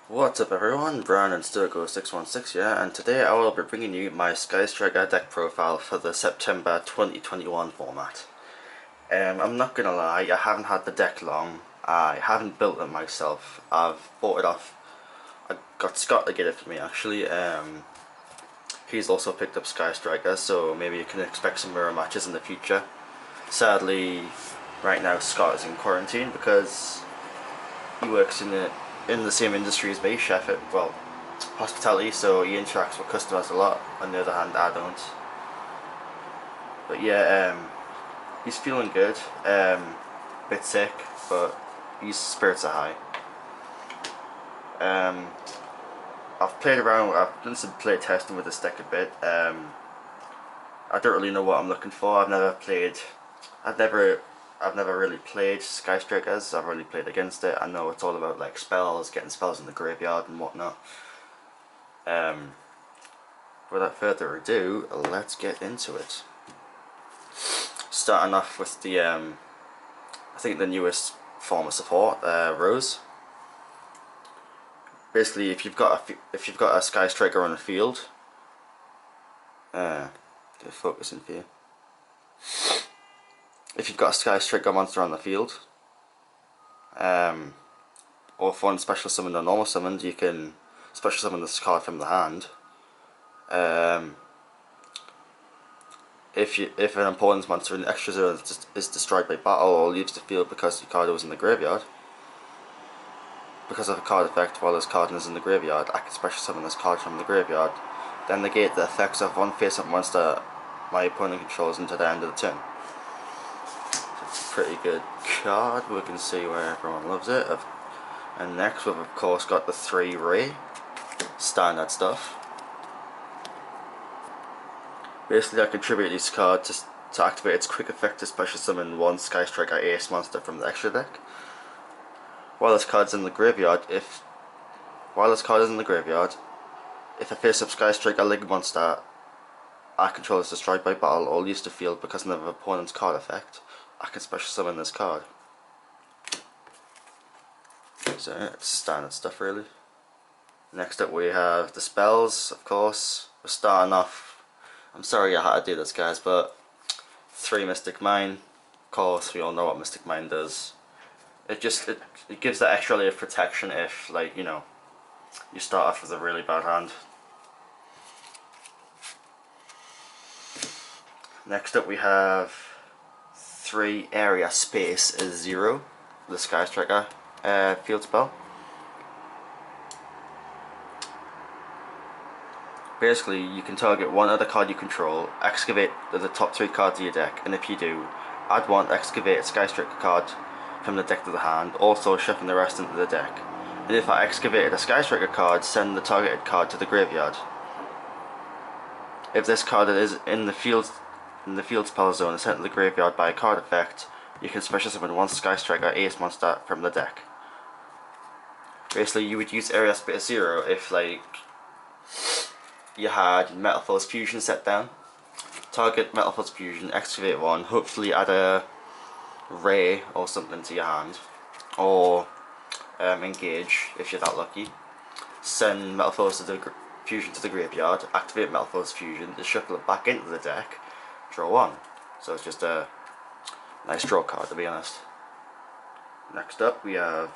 What's up everyone, Brian and Sturgo616 here, and today I will be bringing you my Sky Striker deck profile for the September 2021 format. I'm not gonna lie, I haven't had the deck long. I haven't built it myself. I've bought it off. I got Scott to get it for me actually. He's also picked up Sky Striker, so maybe you can expect some mirror matches in the future. Sadly, right now Scott is in quarantine because he works in the same industry as me, hospitality, so he interacts with customers a lot. On the other hand, I don't. But yeah, he's feeling good. Bit sick, but his spirits are high. I've played around. I've done some play testing with this deck a bit. I don't really know what I'm looking for. I've never really played Sky Strikers. I've really played against it. I know it's all about like spells, getting spells in the graveyard and whatnot. Without further ado, let's get into it. Starting off with the I think the newest form of support, Rose. Basically, if you've got a Sky Striker on the field, get focusing for you. If you've got a Sky Striker monster on the field, or if one special summoned or normal summoned, you can special summon this card from the hand. If an opponent's monster in the extra zone is destroyed by battle or leaves the field because the card was in the graveyard, because of a card effect while this card is in the graveyard, I can special summon this card from the graveyard, then negate the effects of one face-up monster my opponent controls until the end of the turn. So it's a pretty good card. We can see where everyone loves it. And next we've of course got the 3 Ray, standard stuff. Basically I contribute this card to activate its quick effect to special summon one Sky Striker Ace monster from the extra deck. While this card is in the graveyard, if a face-up Sky Striker Lig monster I control is destroyed by battle or leaves the field because of an opponent's card effect, I can special summon this card. So it's standard stuff really. Next up we have the spells, of course. We're starting off, I'm sorry I had to do this guys, but 3 Mystic Mine. Of course we all know what Mystic Mine does. It gives that extra layer of protection if, like, you know, you start off with a really bad hand. Next up we have 3 Area Space is 0, the Sky Striker field spell. Basically, you can target one other card you control, excavate the top 3 cards of your deck, and if you do, add one excavated Sky Striker card from the deck to the hand, also shuffling the rest into the deck. And if I excavated a Sky Striker card, send the targeted card to the graveyard. If this card is in the field spell zone and sent to the graveyard by a card effect, you can special summon one Sky Striker Ace monster from the deck. Basically, you would use Area Space 0 if, like, you had Metal Force Fusion set down. Target Metal Force Fusion, excavate one, hopefully add a Ray or something to your hand, or engage if you're that lucky. Send Metal Force Fusion to the graveyard, activate Metal Force Fusion, just shuffle it back into the deck, draw 1. So it's just a nice draw card, to be honest. Next up we have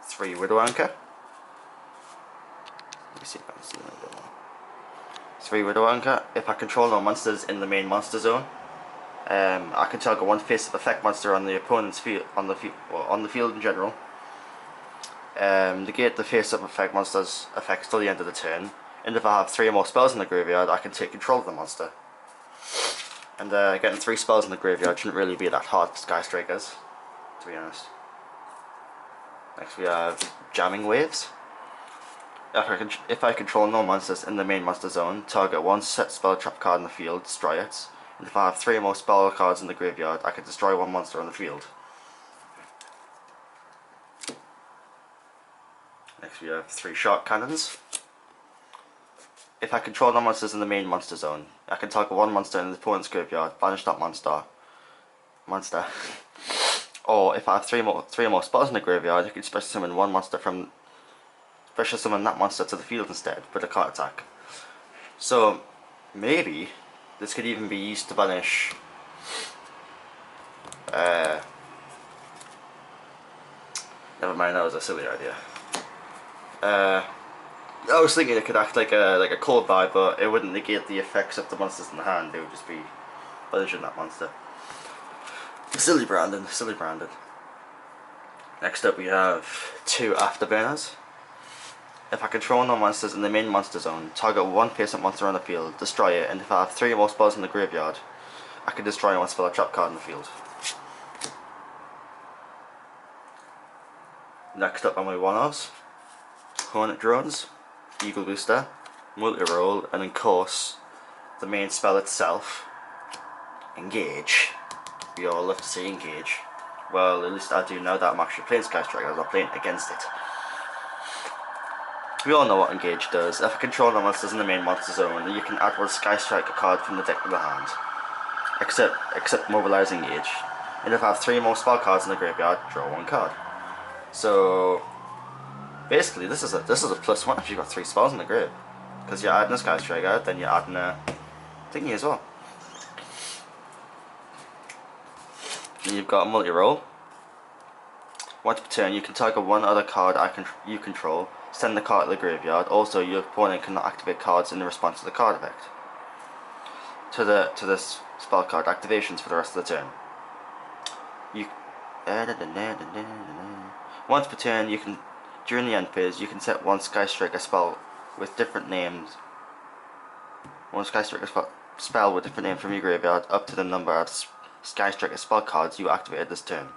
3 Widow Anchor. Let me see if I can see a little bit more. 3 Widow Anchor. If I control no monsters in the main monster zone, I can target one face-up effect monster on the opponent's field, on the field in general. Negate the face-up effect monster's effects till the end of the turn, and if I have 3 or more spells in the graveyard, I can take control of the monster. And getting 3 spells in the graveyard shouldn't really be that hard for Sky Strikers, to be honest. Next we have Jamming Waves. If I control no monsters in the main monster zone, target one set spell trap card in the field, destroy it. And if I have 3 or more spell cards in the graveyard, I can destroy one monster on the field. Next we have 3 Shark Cannons. If I control no monsters in the main monster zone, I can target one monster in the opponent's graveyard, banish that monster. Or if I have 3 or more spells in the graveyard, I can special summon one monster from special summon that monster to the field instead with a card attack. So maybe this could even be used to banish never mind, that was a silly idea. I was thinking it could act like a cold buy, but it wouldn't negate the effects of the monsters in the hand. It would just be banishing that monster. Silly Brandon, silly Brandon. Next up we have 2 Afterburners. If I control no monsters in the main monster zone, target one face-up monster on the field, destroy it, and if I have 3 or more spells in the graveyard, I can destroy one spell or trap card in the field. Next up are my one-offs. Hornet Drones, Eagle Booster, Multi-Roll, and of course, the main spell itself, Engage. We all love to see Engage. Well, at least I do now that I'm actually playing Sky Striker, I'm not playing against it. We all know what Engage does. If I control the monsters in the main monster zone, you can add one Sky Striker card from the deck to the hand. Except Mobilize Engage. And if I have 3 more spell cards in the graveyard, draw 1 card. So basically this is a +1 if you've got 3 spells in the grave. Because you're adding a Sky Striker, then you're adding a thingy as well. And you've got a multi-roll. Once per turn, you can target one other card you control, send the card to the graveyard. Also, your opponent cannot activate cards in response to the card effect. To the spell card activations for the rest of the turn. Once per turn, you can during the end phase, you can set one Sky Striker spell with different names. One Sky Striker spell with different name from your graveyard up to the number of Sky Striker spell cards you activated this turn.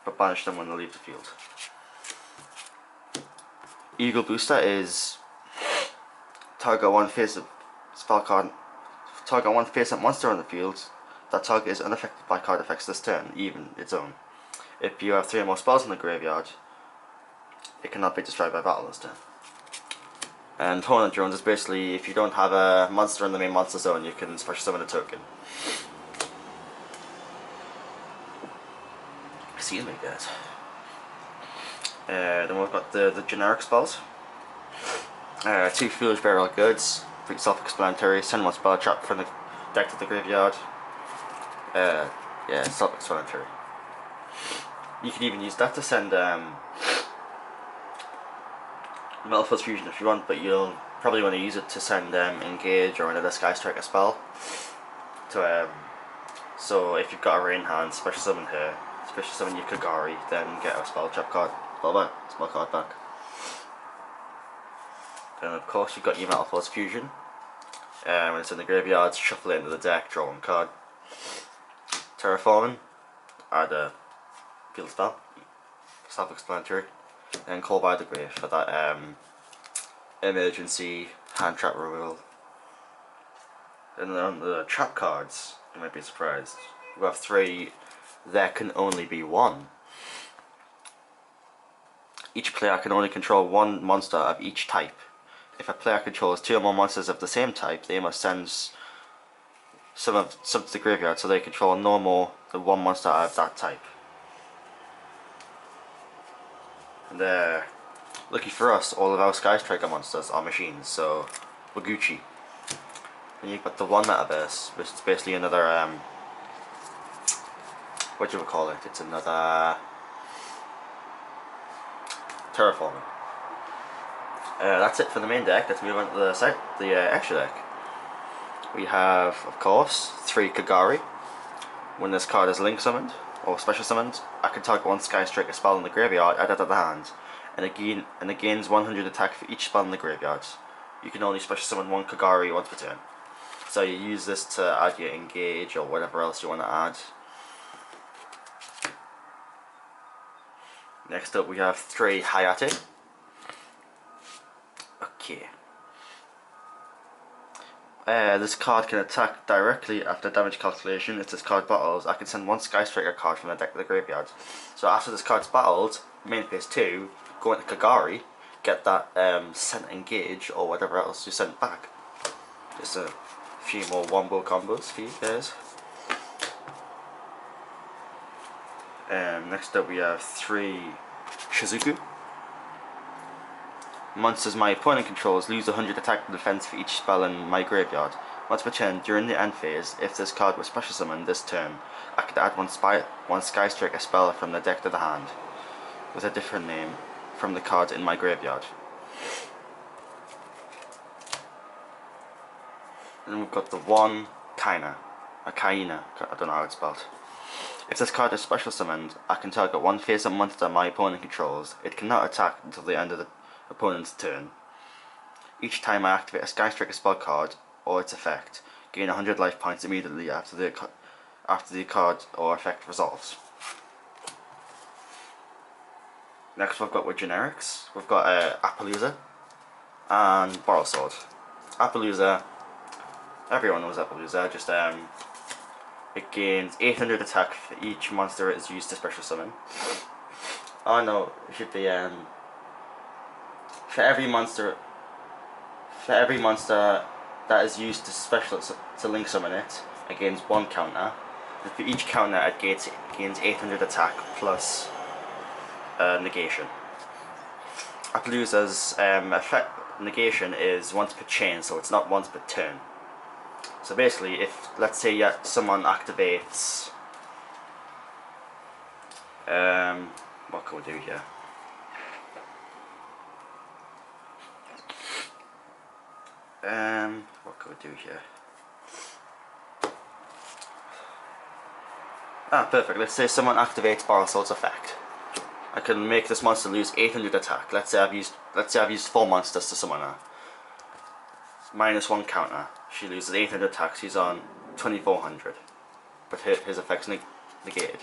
But banish them when they leave the field. Eagle Booster is target one face-up spell card. Target one face-up monster on the field. That target is unaffected by card effects this turn, even its own. If you have 3 or more spells in the graveyard, it cannot be destroyed by battle this turn. And Hornet Drones is basically, if you don't have a monster in the main monster zone, you can special summon a token. Excuse me, guys. Then we've got the generic spells. 2 Foolish Burial Goods, pretty self-explanatory. Send one spell trap from the deck to the graveyard. Yeah, self-explanatory. You can even use that to send Metal Force Fusion if you want, but you'll probably want to use it to send Engage or another Sky Striker spell. So if you've got a Rain hand, special summon her, special summon your Kagari, then get a spell card back. Then of course you've got your Metal Force Fusion. When it's in the graveyard, shuffle it into the deck, draw 1 card. Terraforming, add a field spell, self-explanatory. And Call by the Grave for that emergency hand trap removal. And then on the trap cards, you might be surprised. We have 3, there can only be 1. Each player can only control 1 monster of each type. If a player controls 2 or more monsters of the same type, they must send some to the graveyard, so they control no more than 1 monster of that type. And lucky for us, all of our Sky Striker monsters are machines, so we're Gucci. And you've got the One Metaverse, which is basically another, what do you call it? It's another terraforming. That's it for the main deck. Let's move on to the extra deck. We have, of course, 3 Kagari. When this card is link summoned or special summoned, I can target 1 Sky Striker spell in the graveyard, add it to the hand, and it gains 100 attack for each spell in the graveyard. You can only special summon 1 Kagari once per turn. So you use this to add your Engage or whatever else you want to add. Next up we have 3 Hayate. Okay. This card can attack directly after damage calculation. If this card battles, I can send 1 Sky Striker card from the deck to the graveyard. So after this card's battled, main phase 2, go into Kagari, get that sent Engage or whatever else you sent back. Just a few more wombo combos for you guys. Next up we have 3 Shizuku. Monsters my opponent controls lose 100 attack and defense for each spell in my graveyard. Once per turn, during the end phase, if this card was special summoned this turn, I could add one Sky Striker spell from the deck to the hand, with a different name from the cards in my graveyard. And we've got the one Kaina, I don't know how it's spelled. If this card is special summoned, I can target one face-up monster my opponent controls. It cannot attack until the end of the opponent's turn. Each time I activate a Sky Striker spell card or its effect, gain 100 life points immediately after the card or effect resolves. Next we've got with generics, we've got Appaloosa and Borrow Sword. Appaloosa, everyone knows Appaloosa, just it gains 800 attack for each monster it is used to special summon. Oh no, it should be for every monster that is used to link summon it, it gains one counter. And for each counter it gains 800 attack plus negation. Appaloosa's effect negation is once per chain, so it's not once per turn. So basically, if let's say someone activates, what can we do here? What can we do here? Perfect. Let's say someone activates Borrow Sword's effect. I can make this monster lose 800 attack. Let's say I've used 4 monsters to summon her. Minus 1 counter. She loses 800 attack. She's on 2400, but his effect's negated.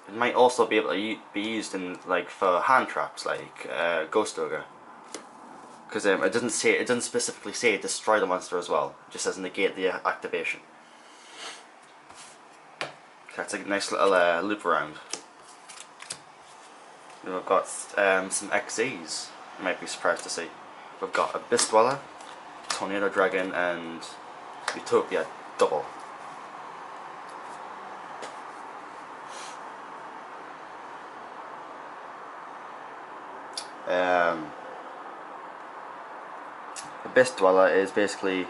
It might also be able to be used in for hand traps, like Ghost Ogre, because it doesn't specifically say destroy the monster as well. It just says negate the activation. That's a nice little loop around. Then we've got some XZs. You might be surprised to see. We've got Abyss Dweller, Tornado Dragon, and Utopia double. Abyss Dweller is basically,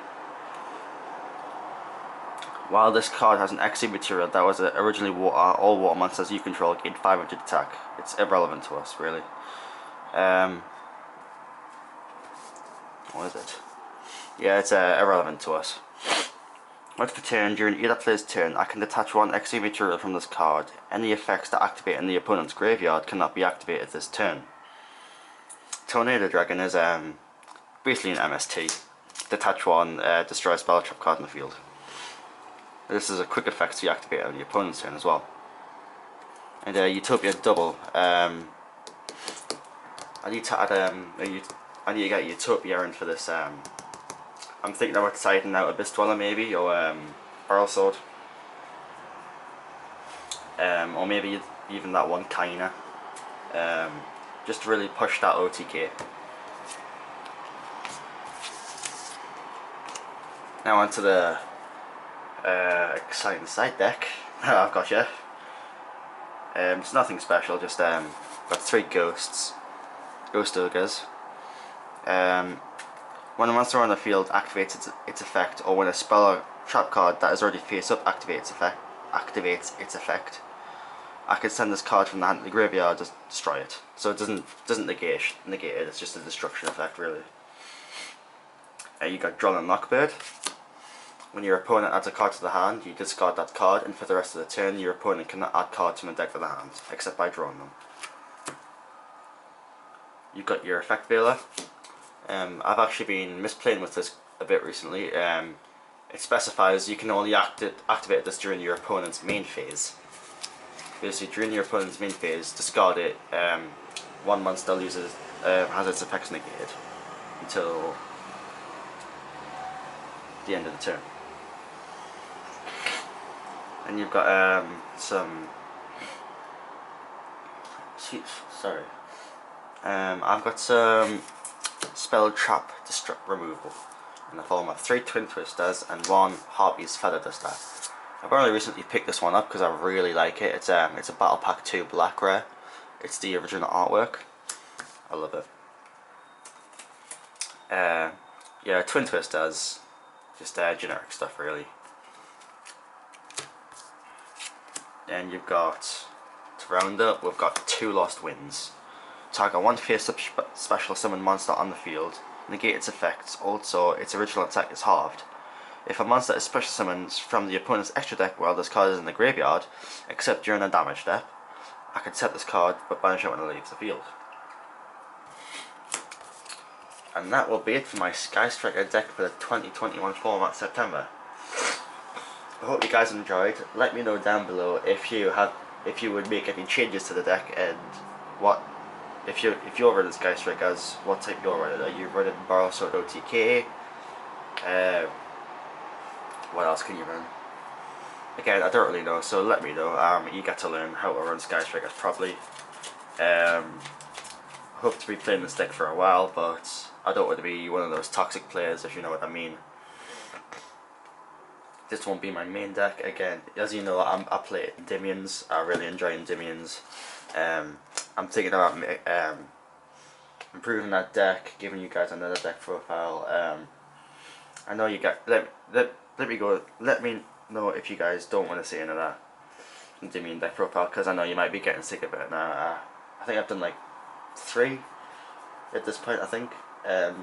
while this card has an XC material that was originally all water monsters you control gain 500 attack. It's irrelevant to us, really. What is it? Yeah, it's irrelevant to us. Once per turn, during either player's turn, I can detach one XC material from this card. Any effects that activate in the opponent's graveyard cannot be activated this turn. Tornado Dragon is basically an MST. Detach one, destroy a spell trap card in the field. This is a quick effect to activate on the opponent's turn as well. And Utopia double. I need to add I need to get Utopia in for this. I'm thinking about deciding out Abyss Dweller maybe, or Borrow Sword, or maybe even that one Kaina, just to really push that OTK. Now onto the exciting side deck. I've got you. It's nothing special, just got 3 Ghost Ogres. When a monster on the field activates its effect, or when a spell or trap card that is already face up activates its effect, I can send this card from the hand to the graveyard to destroy it. So it doesn't negate it. It's just a destruction effect, really. You got Droll and Lockbird. When your opponent adds a card to the hand, you discard that card, and for the rest of the turn, your opponent cannot add cards from the deck to the hand, except by drawing them. You've got your Effect Veiler. I've actually been misplaying with this a bit recently. It specifies you can only activate this during your opponent's main phase. Basically, during your opponent's main phase, discard it. One monster has its effects negated until the end of the turn. And you've got I've got some Spell Trap removal in the form of 3 Twin Twisters and 1 Harpy's Feather Duster. I've only recently picked this one up because I really like it. It's a Battle Pack 2 Black Rare. It's the original artwork. I love it. Yeah, Twin Twist does just generic stuff really. Then you've got, to round up, we've got 2 lost wins. Target 1 face-up special summon monster on the field, negate its effects, also its original attack is halved. If a monster is special summoned from the opponent's extra deck while this card is in the graveyard, except during a damage step, I can set this card but banish it when it leaves the field. And that will be it for my Sky Striker deck for the 2021 format September. I hope you guys enjoyed. Let me know down below if you would make any changes to the deck, and what if you're running Sky Strikers, what type you're running. Are you running Borrow Sword OTK? What else can you run? Again, I don't really know, so let me know. You get to learn how to run Sky Strikers properly. I hope to be playing this deck for a while, but I don't want to be one of those toxic players, if you know what I mean. This won't be my main deck. Again, as you know, I play Endymions. I really enjoy Endymions. I'm thinking about improving that deck, giving you guys another deck profile. I know you guys. Let me know if you guys don't want to see any of that Endymion deck profile, because I know you might be getting sick of it now. I think I've done like 3 at this point. I think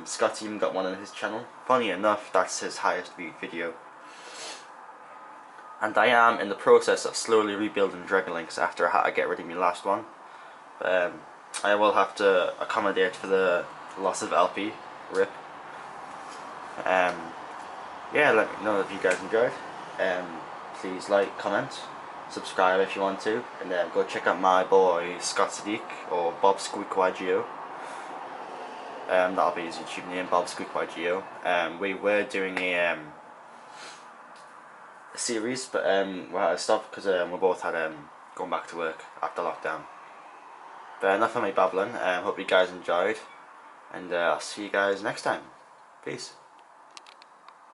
Scott even got one on his channel. Funny enough, that's his highest viewed video. And I am in the process of slowly rebuilding Dragon Links after I had to get rid of my last one. I will have to accommodate for the loss of LP. RIP. Yeah, let me know if you guys enjoyed. Please like, comment, subscribe if you want to, and then go check out my boy Scott Sadiq, or bobsqueekYGO. That'll be his YouTube name, bobsqueekYGO. We were doing a series, but we had to stop because we both had going back to work after lockdown. But enough of my babbling. Hope you guys enjoyed, and I'll see you guys next time. Peace.